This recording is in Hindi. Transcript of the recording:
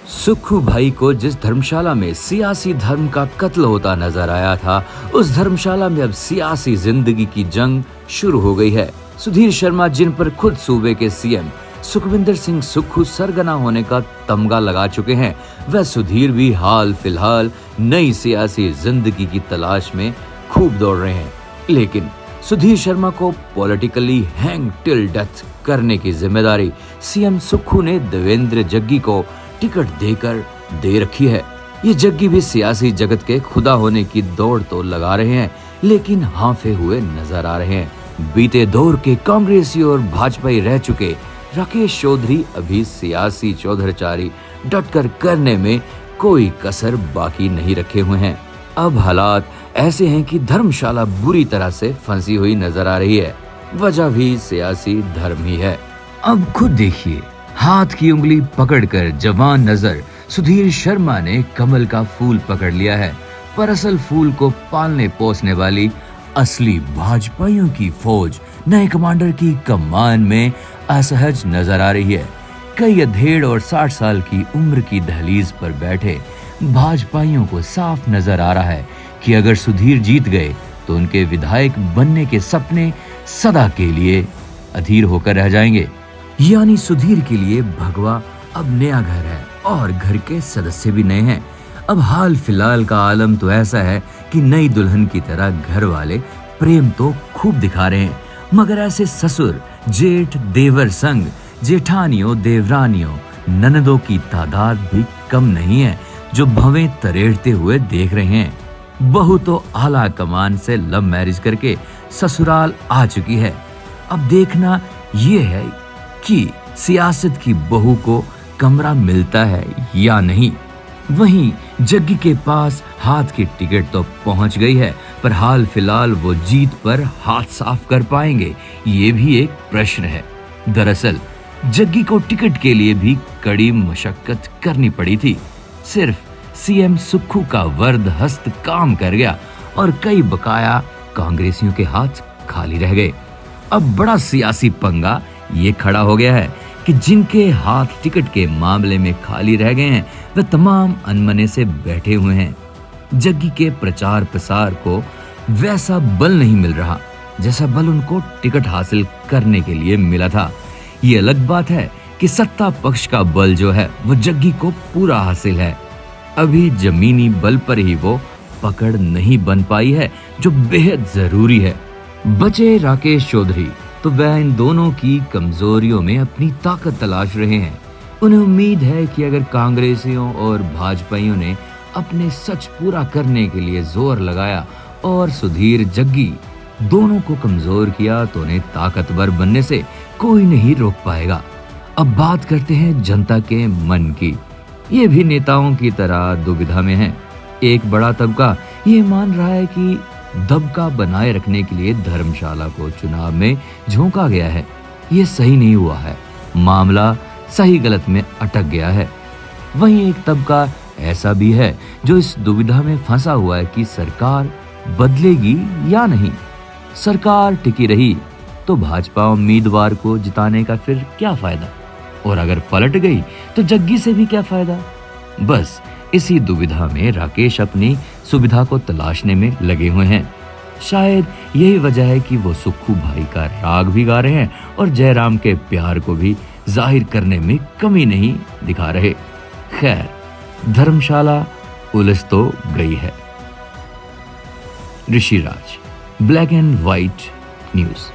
सुक्खू भाई को जिस धर्मशाला में सियासी धर्म का कत्ल होता नजर आया था, उस धर्मशाला में अब सियासी जिंदगी की जंग शुरू हो गई है। सुधीर शर्मा, जिन पर खुद सूबे के सीएम सुखविंदर सिंह सुक्खू सरगना होने का तमगा लगा चुके हैं, वह सुधीर भी हाल फिलहाल नई सियासी जिंदगी की तलाश में खूब दौड़ रहे हैं। लेकिन सुधीर शर्मा को पॉलिटिकली हैंग टिल डेथ करने की जिम्मेदारी सीएम सुक्खू ने देवेंद्र जग्गी को टिकट देकर दे रखी है। ये जग्गी भी सियासी जगत के खुदा होने की दौड़ तो लगा रहे हैं, लेकिन हांफे हुए नजर आ रहे हैं। बीते दौर के कांग्रेसी और भाजपाई रह चुके राकेश चौधरी अभी सियासी चौधरचारी डटकर करने में कोई कसर बाकी नहीं रखे हुए हैं। अब हालात ऐसे हैं कि धर्मशाला बुरी तरह से फंसी हुई नजर आ रही है। वजह भी सियासी धर्म ही है। अब खुद देखिए, हाथ की उंगली पकड़कर जवान नजर सुधीर शर्मा ने कमल का फूल पकड़ लिया है, पर असल फूल को पालने पोसने वाली असली भाजपाइयों की फौज नए कमांडर की कमान में असहज नजर आ रही है। कई अधेड़ और 60 साल की उम्र की दहलीज पर बैठे भाजपाइयों को साफ नजर आ रहा है कि अगर सुधीर जीत गए तो उनके विधायक बनने के सपने सदा के लिए अधीर होकर रह जाएंगे। यानी सुधीर के लिए भगवा अब नया घर है और घर के सदस्य भी नए हैं। अब हाल फिलहाल का आलम तो ऐसा है कि नई दुल्हन की तरह घर वाले प्रेम तो खूब दिखा रहे हैं, मगर ऐसे ससुर, जेठ, देवर संग जेठानियों, देवरानियों, ननदों की तादाद भी कम नहीं है जो भवें तरेड़ते हुए देख रहे हैं। बहू तो आला कमान से लव मैरिज करके ससुराल आ चुकी है। अब देखना ये है कि सियासत की बहू को कमरा मिलता है या नहीं। वहीं जग्गी के पास हाथ की टिकट तो पहुंच गई है, पर हाल फिलहाल वो जीत पर हाथ साफ कर पाएंगे, ये भी एक प्रश्न है। दरअसल जग्गी को टिकट के लिए भी कड़ी मशक्कत करनी पड़ी थी। सिर्फ सीएम सुक्खू का वर्द हस्त काम कर गया और कई बकाया कांग्रेसियों के हाथ खाली रह गए। अब बड़ा सियासी पंगा ये खड़ा हो गया है कि जिनके हाथ टिकट के मामले में खाली रह गए हैं, वे तमाम अनमने से बैठे हुए हैं। जग्गी के प्रचार प्रसार को वैसा बल नहीं मिल रहा जैसा बल उनको टिकट हासिल करने के लिए मिला था। ये अलग बात है कि सत्ता पक्ष का बल जो है वो जग्गी को पूरा हासिल है। अभी जमीनी बल पर ही वो पकड़ नहीं बन पाई है, जो बेहद जरूरी है। बचे राकेश चौधरी तो वह इन दोनों की कमजोरियों में अपनी ताकत तलाश रहे हैं। उन्हें उम्मीद है कि अगर कांग्रेसियों और भाजपाइयों ने अपने सच पूरा करने के लिए जोर लगाया और सुधीर जग्गी दोनों को कमजोर किया तो उन्हें ताकतवर बनने से कोई नहीं रोक पाएगा। अब बात करते हैं जनता के मन की। ये भी नेताओं की तरह दुविधा में है। एक बड़ा तबका ये मान रहा है कि दबका बनाए रखने के लिए धर्मशाला को चुनाव में झोंका गया है। ये सही नहीं हुआ है, मामला सही गलत में अटक गया है। वहीं एक तबका ऐसा भी है जो इस दुविधा में फंसा हुआ है कि सरकार बदलेगी या नहीं। सरकार टिकी रही तो भाजपा उम्मीदवार को जिताने का फिर क्या फायदा, और अगर पलट गई तो जग्गी से भी क्या फायदा। बस इसी दुविधा में राकेश अपनी सुविधा को तलाशने में लगे हुए हैं। शायद यही वजह है कि वो सुक्खू भाई का राग भी गा रहे हैं और जयराम के प्यार को भी जाहिर करने में कमी नहीं दिखा रहे। खैर, धर्मशाला उलझ तो गई है। Rishiraj, black and white news.